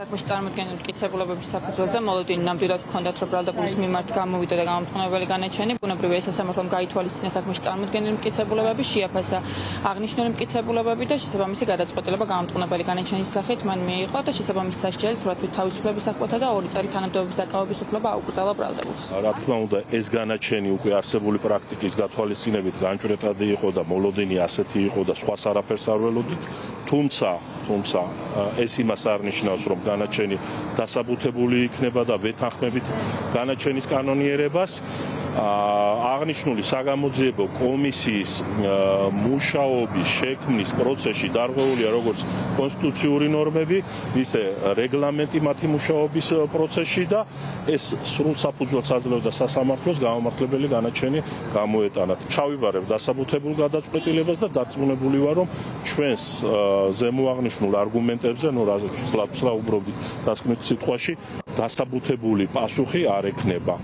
საქმეში წარმოქმნილი მტკიცებულებების საფუძველზე მოლოდინი ნამდვილად ჰქონდათ, რომ ბრალდებულის მიმართ გამოვიდა და გამომხნეველი განაჩენი, ბუნებრივია ეს სასამართლომ გაითვალისწინა საქმეში წარმოქმნილი მტკიცებულებები, შეაფასა აღნიშნული მტკიცებულებები და შესაბამისი გადაწყვეტილება გამომხნეველი განაჩენის სახით მან მიიღო და შესაბამისი სასჯელი სურათით თავისუფლების აღკვეთა და 2 წელი თანამდებობის დაკავების უფლება აუკრძალა ბრალდებულს. რა თქმა უნდა, ეს განაჩენი უკვე არსებული პრაქტიკის გათვალისწინებით განჭვრეტადი იყო და მოლოდინი ასეთი იყო და სხვას არაფერს არ ველოდით, თუმცა ეს იმას არ ნიშნავს, რომ განაჩენი დასაბუთებული იქნება და ვეთანხმებით განაჩენის კანონიერებას. აღნიშნული საგამოძიებო კომისიის მუშაობის შექმნის პროცესში დარღვეულია როგორც კონსტიტუციური ნორმები, ისე რეგლამენტი მათი მუშაობის პროცესში და ეს სრულ საფუძველს აძლევდა სასამართლოს გამომართლებელი განაჩენი გამოეტანათ. ჩავიბარებ დასაბუთებულ გადაწყვეტილებას და დარწმუნებული ვარ, რომ ჩვენს ზემოაღნიშნულ არგუმენტებზე, რაზეც ვსვლა უბრალოდ დასკვნით სიტყვაში, დასაბუთებული პასუხი არ ექნება.